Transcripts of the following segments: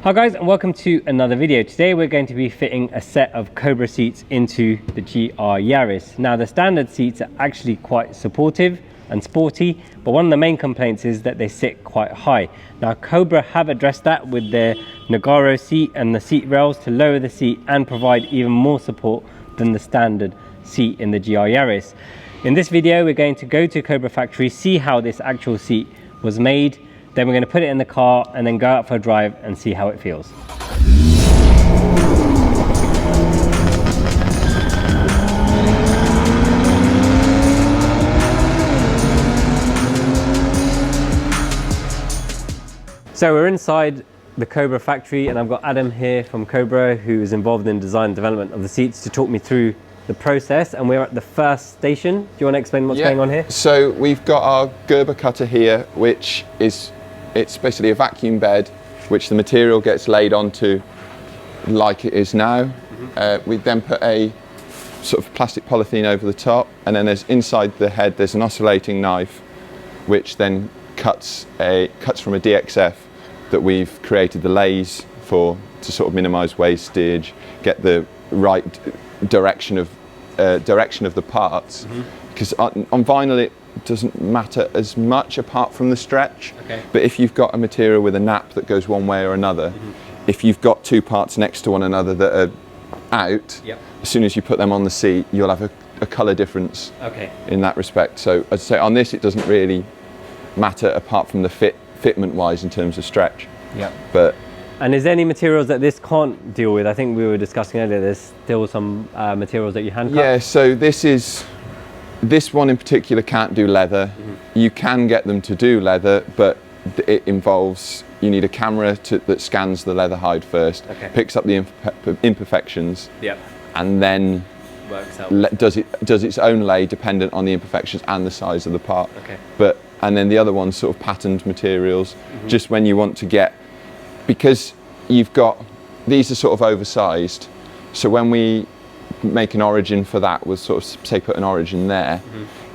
Hi guys, and welcome to another video. Today we're going to be fitting a set of Cobra seats into the GR Yaris. Now the standard seats are actually quite supportive and sporty, but one of the main complaints is that they sit quite high. Now Cobra have addressed that with their Nogaro seat and the seat rails to lower the seat and provide even more support than the standard seat in the GR Yaris. In this video we're going to go to Cobra factory, see how this actual seat was made, then we're going to put it in the car and then go out for a drive and see how it feels. So we're inside the Cobra factory and I've got Adam here from Cobra who is involved in design and development of the seats to talk me through the process, and we're at the first station. Do you want to explain what's going on here? So we've got our Gerber cutter here, which is it's basically a vacuum bed which the material gets laid onto like it is now. We then put a sort of plastic polythene over the top, and then there's inside the head there's an oscillating knife which then cuts from a DXF that we've created the lays for to sort of minimize wastage, get the right direction of the parts, because on vinyl it doesn't matter as much apart from the stretch. But if you've got a material with a nap that goes one way or another, if you've got two parts next to one another that are out, as soon as you put them on the seat you'll have a colour difference in that respect. So as I say, on this it doesn't really matter apart from the fitment wise in terms of stretch. And is there any materials that this can't deal with? I think we were discussing earlier there's still some materials that you hand cut. Yeah, so this one in particular can't do leather. You can get them to do leather, but it involves, you need a camera that scans the leather hide first, picks up the imperfections, and then works out. does its own lay dependent on the imperfections and the size of the part. And then the other one's sort of patterned materials, just when you want to get, because you've got, these are sort of oversized, so when we make an origin for that, we'll sort of say put an origin there.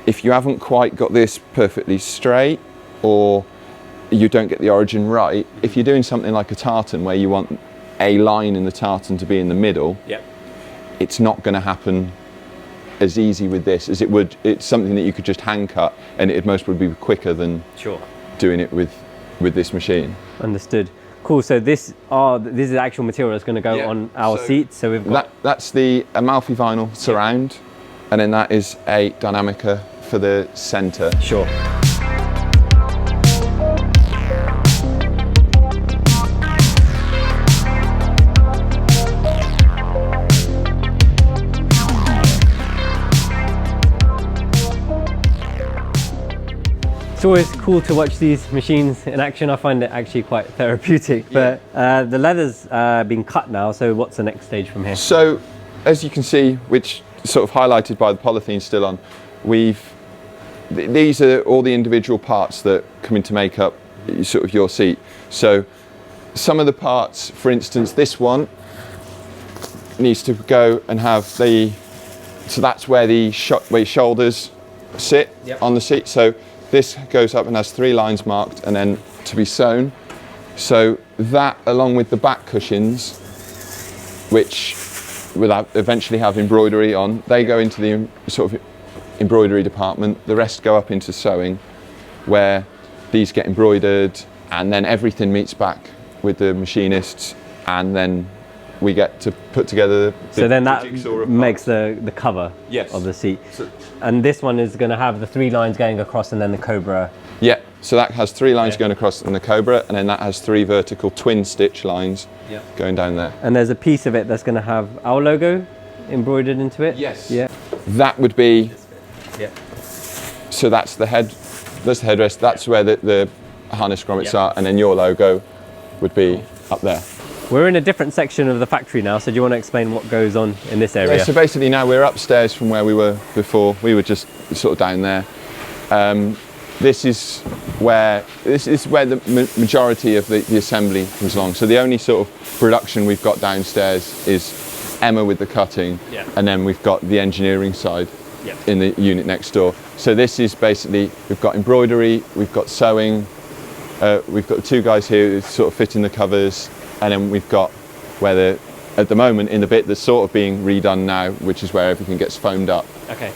If you haven't quite got this perfectly straight, or you don't get the origin right, if you're doing something like a tartan where you want a line in the tartan to be in the middle, it's not going to happen as easy with this as it would. It's something that you could just hand cut and it'd most probably be quicker than doing it with this machine. Understood. Cool, so this is the actual material that's going to go on our seat. So we've got that's the Amalfi vinyl surround, and then that is a Dynamica for the centre. It's always cool to watch these machines in action. I find it actually quite therapeutic, but the leather's been cut now, so what's the next stage from here? So as you can see, which sort of highlighted by the polythene still on, these are all the individual parts that come in to make up sort of your seat. So some of the parts, for instance, this one needs to go and have so that's where the shoulders sit on the seat. So this goes up and has 3 lines marked and then to be sewn. So that, along with the back cushions, which will eventually have embroidery on, they go into the sort of embroidery department. The rest go up into sewing, where these get embroidered, and then everything meets back with the machinists, and then we get to put together so then that makes the cover of the seat. And this one is going to have the 3 lines going across and then the Cobra. So that has 3 lines going across in the Cobra, and then that has 3 vertical twin stitch lines going down there. And there's a piece of it that's going to have our logo embroidered into it? That would be, so that's the headrest, that's where the harness grommets are, and then your logo would be up there. We're in a different section of the factory now, so do you want to explain what goes on in this area? So basically now we're upstairs from where we were before. We were just sort of down there. This is where the majority of the assembly comes along. So the only sort of production we've got downstairs is Emma with the cutting, and then we've got the engineering side in the unit next door. So this is basically, we've got embroidery, we've got sewing, we've got 2 guys here who sort of fitting the covers, and then we've got where at the moment in the bit that's sort of being redone now, which is where everything gets foamed up. Okay.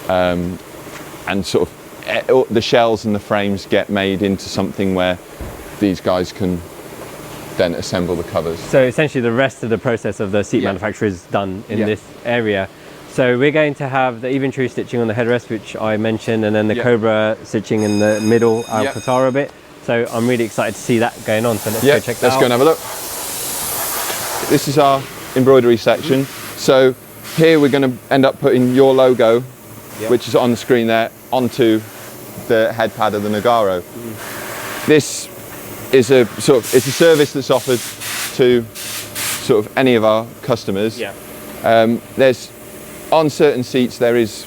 And sort of the shells and the frames get made into something where these guys can then assemble the covers. So essentially the rest of the process of the seat manufacture is done in this area. So we're going to have the even true stitching on the headrest, which I mentioned, and then the Cobra stitching in the middle Alcantara bit. So I'm really excited to see that going on. So let's go check that out. Let's go and have a look. This is our embroidery section. So here we're going to end up putting your logo, which is on the screen there, onto the head pad of the Nogaro. This is a it's a service that's offered to sort of any of our customers. There's on certain seats there is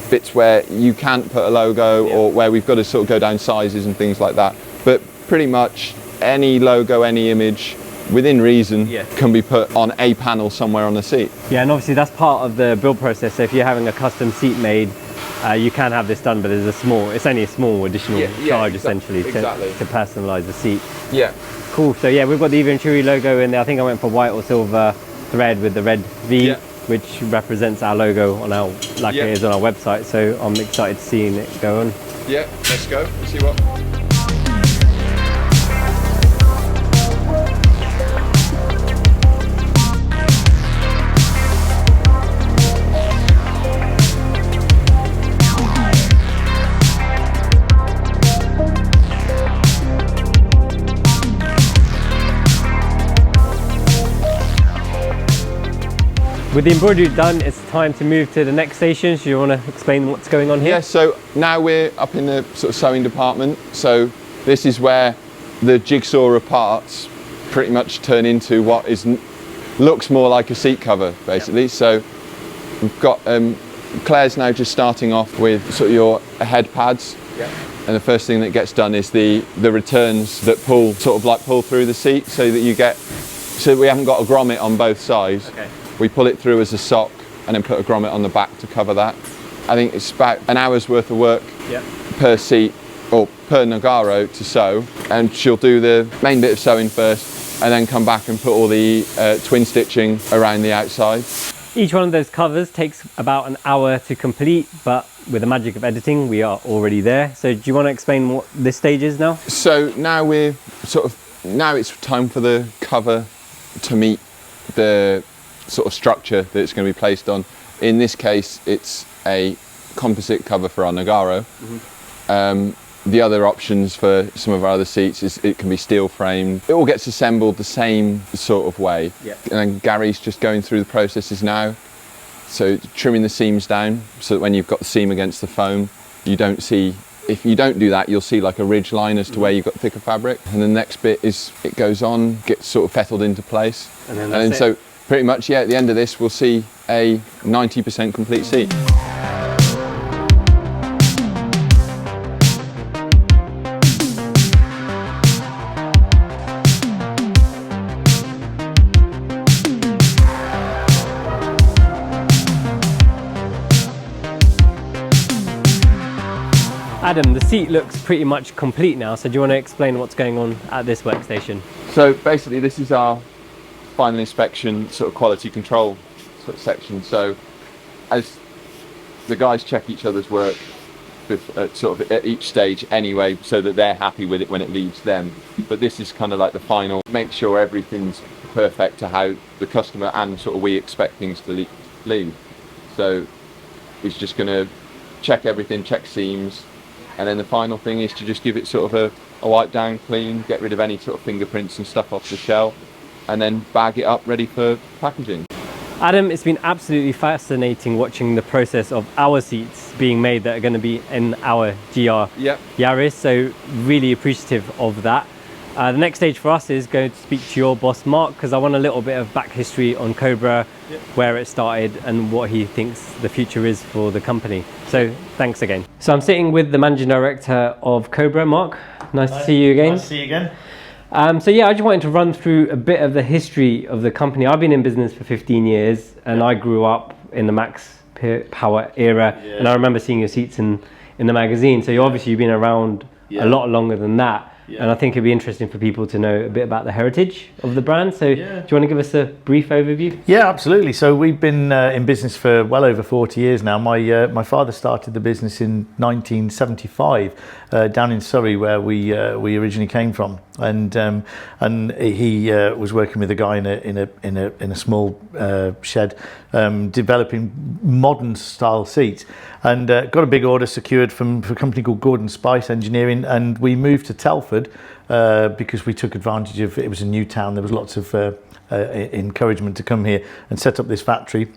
bits where you can't put a logo or where we've got to sort of go down sizes and things like that, but pretty much any logo, any image within reason can be put on a panel somewhere on the seat. Yeah, and obviously that's part of the build process. So if you're having a custom seat made, you can have this done, but there's it's only a small additional charge essentially to personalize the seat. Cool. So yeah, we've got the Even Chewy logo in there. I think I went for white or silver thread with the red V, which represents our logo on our, like it is on our website. So I'm excited to seeing it go on. Yeah, let's go and see what. With the embroidery done, it's time to move to the next station. So you want to explain what's going on here? Yeah, so now we're up in the sort of sewing department. So this is where the jigsaw of parts pretty much turn into what looks more like a seat cover, basically. So we've got Claire's now just starting off with sort of your head pads. And the first thing that gets done is the returns that pull through the seat, so that you get, so we haven't got a grommet on both sides. We pull it through as a sock and then put a grommet on the back to cover that. I think it's about an hour's worth of work per seat or per Nogaro to sew, and she'll do the main bit of sewing first and then come back and put all the twin stitching around the outside. Each one of those covers takes about an hour to complete, but with the magic of editing, we are already there. So do you want to explain what this stage is now? So now now it's time for the cover to meet the sort of structure that it's going to be placed on. In this case, it's a composite cover for our Nogaro. The other options for some of our other seats is it can be steel framed. It all gets assembled the same sort of way. And then Gary's just going through the processes now. So trimming the seams down so that when you've got the seam against the foam, you don't see, if you don't do that, you'll see like a ridge line as to where you've got thicker fabric. And the next bit is it goes on, gets sort of fettled into place. And then so pretty much, at the end of this, we'll see a 90% complete seat. Adam, the seat looks pretty much complete now, so do you want to explain what's going on at this workstation? So basically this is our final inspection sort of quality control sort of section. So as the guys check each other's work sort of at each stage anyway, so that they're happy with it when it leaves them. But this is kind of like the final, make sure everything's perfect to how the customer and sort of we expect things to leave. So he's just going to check everything, check seams, and then the final thing is to just give it sort of a wipe down, clean, get rid of any sort of fingerprints and stuff off the shell, and then bag it up ready for packaging. Adam, it's been absolutely fascinating watching the process of our seats being made that are going to be in our GR Yaris, so really appreciative of that. The next stage for us is going to speak to your boss Mark, because I want a little bit of back history on Cobra, where it started and what he thinks the future is for the company. So thanks again. So I'm sitting with the managing director of Cobra, Mark. Nice to see you again. Nice to see you again. So yeah, I just wanted to run through a bit of the history of the company. I've been in business for 15 years and I grew up in the Max Power era, and I remember seeing your seats in the magazine. So you've been around a lot longer than that. and I think it'd be interesting for people to know a bit about the heritage of the brand. So do you want to give us a brief overview? Yeah, absolutely. So we've been in business for well over 40 years now. My father started the business in 1975 down in Surrey, where we originally came from, and he was working with a guy in a small shed developing modern style seats, and got a big order secured from a company called Gordon Spice Engineering, and we moved to Telford because we took advantage of it. Was a new town. There was lots of encouragement to come here and set up this factory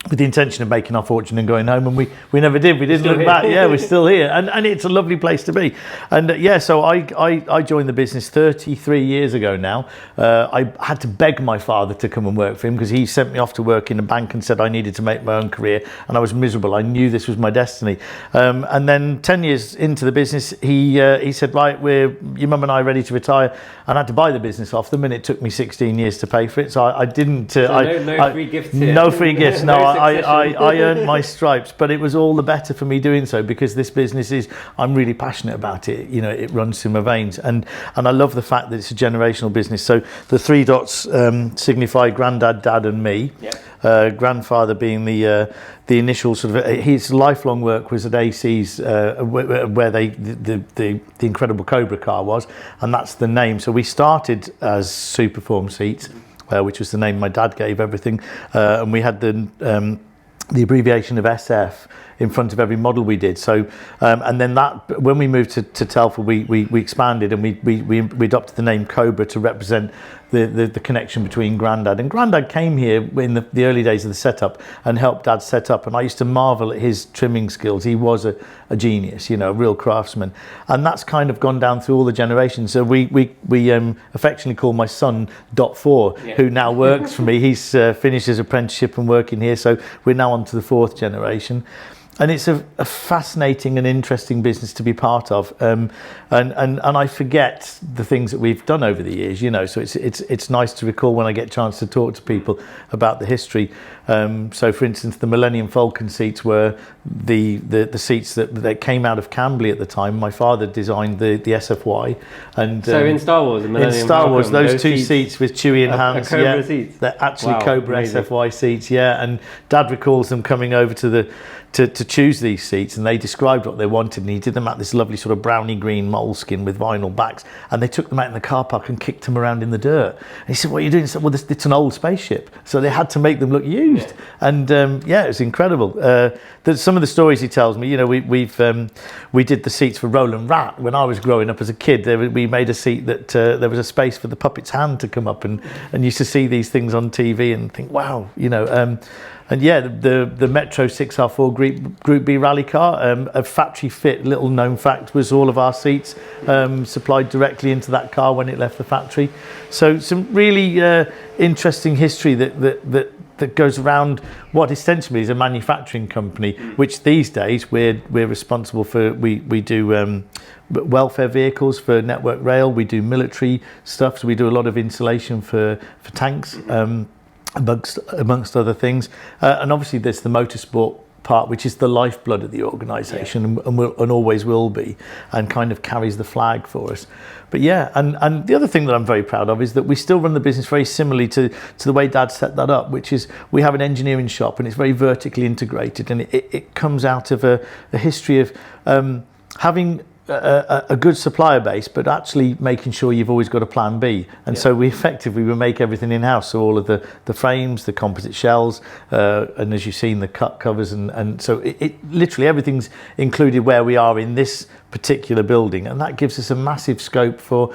with the intention of making our fortune and going home, and we never did. We didn't look back. Yeah, we're still here, and it's a lovely place to be. And so I joined the business 33 years ago now. I had to beg my father to come and work for him because he sent me off to work in a bank and said I needed to make my own career, and I was miserable. I knew this was my destiny. And then 10 years into the business, he said, right, your mum and I are ready to retire, and I had to buy the business off them, and it took me 16 years to pay for it. So I didn't. No free gifts here. No free gifts. No. I earned my stripes, but it was all the better for me doing so, because this business I'm really passionate about it. You know, it runs through my veins, and I love the fact that it's a generational business. So the 3 dots signify granddad, dad, and me. Yep. Grandfather being the initial sort of his lifelong work was at AC's, where the incredible Cobra car was, and that's the name. So we started as Superform Seats, which was the name my dad gave everything, and we had the abbreviation of SF in front of every model we did. So, and then that when we moved to Telford, we expanded, and we adopted the name Cobra to represent the connection between Grandad. And Grandad came here in the early days of the setup and helped Dad set up. And I used to marvel at his trimming skills. He was a genius, a real craftsman. And that's kind of gone down through all the generations. So we affectionately call my son Dot 4, who now works for me. He's finished his apprenticeship and working here. So we're now on to the 4th generation. And it's a fascinating and interesting business to be part of, and I forget the things that we've done over the years, So it's nice to recall when I get a chance to talk to people about the history. So, for instance, the Millennium Falcon seats were the seats that came out of Camberley at the time. My father designed the SFY, and so in Star Wars, the Millennium in Star Falcon, Wars, those 2 seats with Chewie and Hans, Cobra seats. They're actually Cobra amazing. SFY seats, and Dad recalls them coming over to choose these seats, and they described what they wanted, and he did them at this lovely sort of browny green moleskin with vinyl backs, and they took them out in the car park and kicked them around in the dirt. And he said, what are you doing? He said, well, it's an old spaceship, so they had to make them look used. And it was incredible. Some of the stories he tells me, we did the seats for Roland Rat when I was growing up as a kid. We made a seat that there was a space for the puppet's hand to come up, and used to see these things on TV and think, wow, And the Metro 6R4 Group B rally car, a factory fit, little known fact, was all of our seats supplied directly into that car when it left the factory. So some really interesting history that goes around what essentially is a manufacturing company, which these days we're responsible for. We do welfare vehicles for Network Rail. We do military stuff. So we do a lot of insulation for tanks. Amongst other things, and obviously there's the motorsport part, which is the lifeblood of the organisation, and always will be, and kind of carries the flag for us. But and the other thing that I'm very proud of is that we still run the business very similarly to the way Dad set that up, which is we have an engineering shop, and it's very vertically integrated, and it comes out of a history of having a good supplier base, but actually making sure you've always got a plan B. And so we make everything in-house. So all of the frames, the composite shells, and as you've seen, the cut covers, and so it literally everything's included where we are in this particular building, and that gives us a massive scope for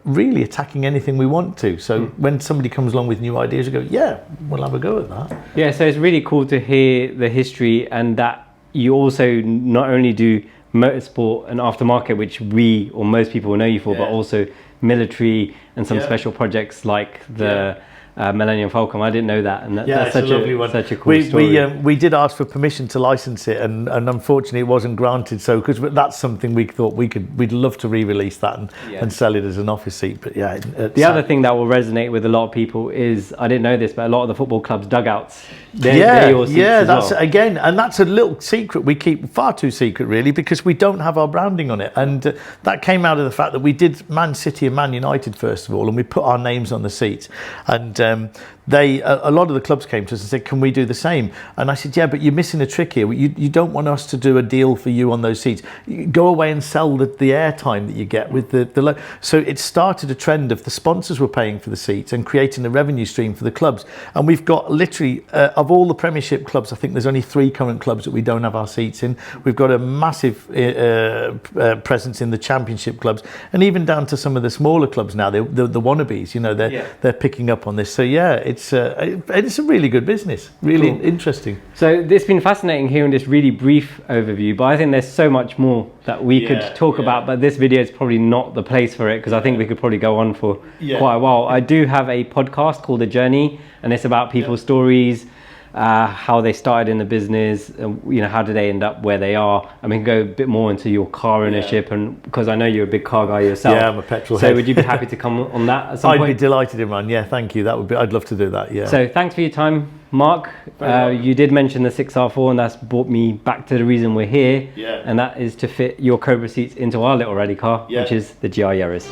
really attacking anything we want to. So when somebody comes along with new ideas, we go, we'll have a go at that. Yeah, so it's really cool to hear the history, and that you also not only do motorsport and aftermarket, which we or most people know you for, but also military and some special projects like the Millennium Falcon. I didn't know that, and that's such it's a lovely one. Such a cool story. We did ask for permission to license it, and unfortunately it wasn't granted. So because that's something we thought we'd love to re-release that and sell it as an office seat. But yeah, the other thing that will resonate with a lot of people is, I didn't know this, but a lot of the football clubs' dugouts. They're your seats as that's well. Again, and that's a little secret we keep, far too secret really, because we don't have our branding on it, and that came out of the fact that we did Man City and Man United first of all, and we put our names on the seats, and a lot of the clubs came to us and said, can we do the same? And I said, yeah, but you're missing a trick here. You don't want us to do a deal for you on those seats. You go away and sell the airtime that you get with the so it started a trend of the sponsors were paying for the seats and creating a revenue stream for the clubs. And we've got literally, of all the Premiership clubs, I think there's only 3 current clubs that we don't have our seats in. We've got a massive presence in the Championship clubs, and even down to some of the smaller clubs now, the wannabes, they're picking up on this. So yeah, it's a really good business, really interesting. So it's been fascinating hearing this really brief overview, but I think there's so much more that we could talk about, but this video is probably not the place for it, because I think we could probably go on for quite a while. I do have a podcast called The Journey, and it's about people's stories, how they started in the business, how did they end up where they are. I mean, go a bit more into your car ownership, and because I know you're a big car guy yourself. Yeah, I'm a petrol head. So would you be happy to come on that at some point? I'd be delighted, Imran. Yeah, thank you. I'd love to do that. Yeah. So thanks for your time, Mark. You did mention the 6R4, and that's brought me back to the reason we're here, and that is to fit your Cobra seats into our little rally car, which is the GR Yaris.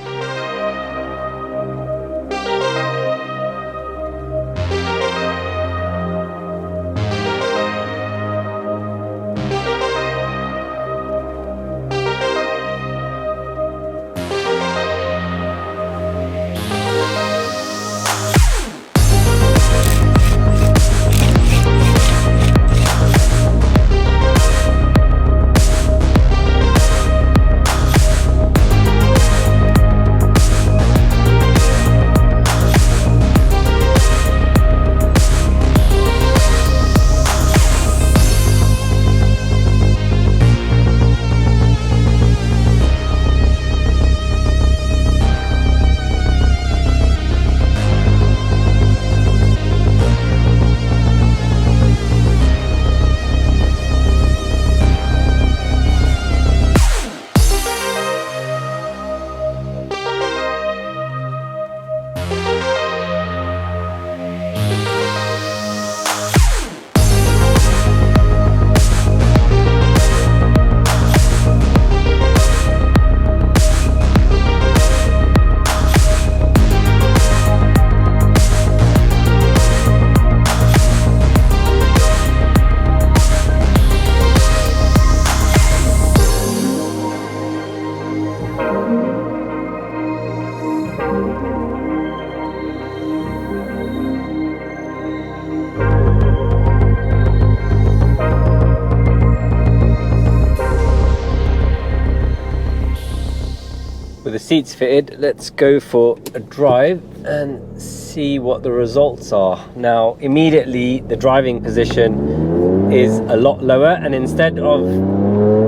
With the seats fitted, let's go for a drive and see what the results are. Now, immediately the driving position is a lot lower, and instead of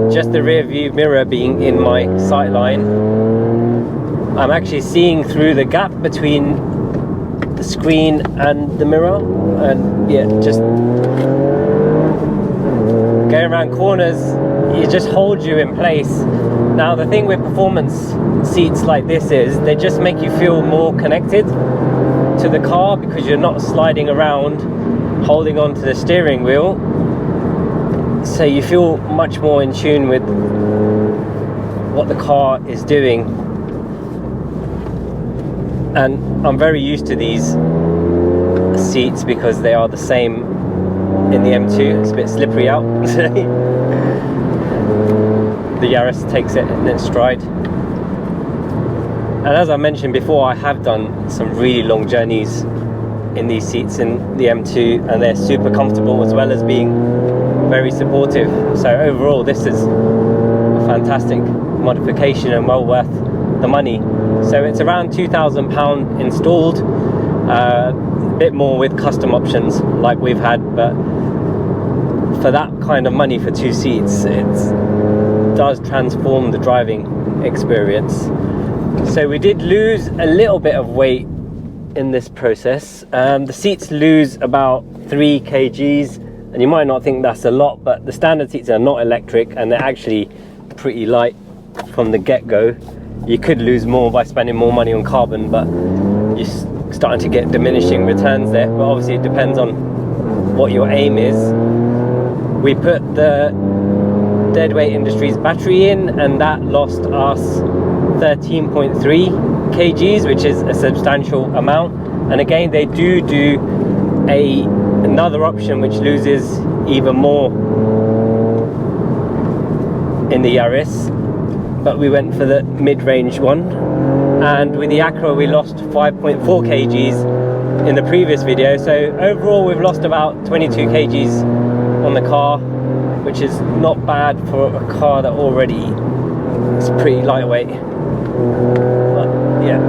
just the rear view mirror being in my sight line, I'm actually seeing through the gap between the screen and the mirror, and just going around corners, it just holds you in place. Now, the thing with performance seats like this is they just make you feel more connected to the car, because you're not sliding around holding on to the steering wheel, so you feel much more in tune with what the car is doing. And I'm very used to these seats because they are the same in the M2. It's a bit slippery out today. The Yaris takes it in its stride. And as I mentioned before, I have done some really long journeys in these seats in the M2, and they're super comfortable as well as being very supportive. So overall, this is a fantastic modification and well worth the money. So it's around £2,000 installed, a bit more with custom options like we've had, but for that kind of money for 2 seats, it does transform the driving experience. So we did lose a little bit of weight in this process. The seats lose about 3 kgs, and you might not think that's a lot, but the standard seats are not electric and they're actually pretty light from the get-go. You could lose more by spending more money on carbon, but you're starting to get diminishing returns there. But obviously it depends on what your aim is. We put the Deadweight Industries battery in, and that lost us 13.3 kgs, which is a substantial amount. And again, they do another option which loses even more in the Yaris, but we went for the mid-range one. And with the Acura we lost 5.4 kgs in the previous video, so overall we've lost about 22 kgs on the car, which is not bad for a car that already is pretty lightweight. But yeah,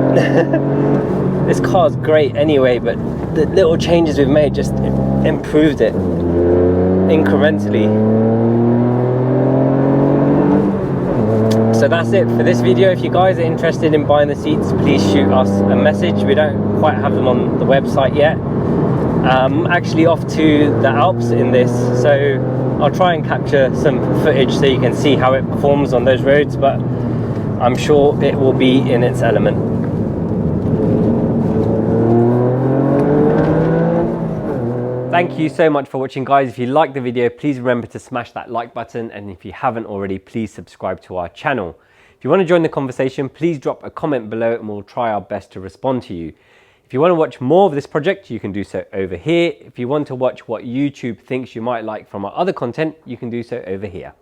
this car's great anyway, but the little changes we've made just improved it incrementally. So that's it for this video. If you guys are interested in buying the seats, please shoot us a message. We don't quite have them on the website yet. I'm actually off to the Alps in this, so I'll try and capture some footage so you can see how it performs on those roads, but I'm sure it will be in its element. Thank you so much for watching, guys. If you liked the video, please remember to smash that like button, and if you haven't already, please subscribe to our channel. If you want to join the conversation, please drop a comment below and we'll try our best to respond to you. If you want to watch more of this project, you can do so over here. If you want to watch what YouTube thinks you might like from our other content, you can do so over here.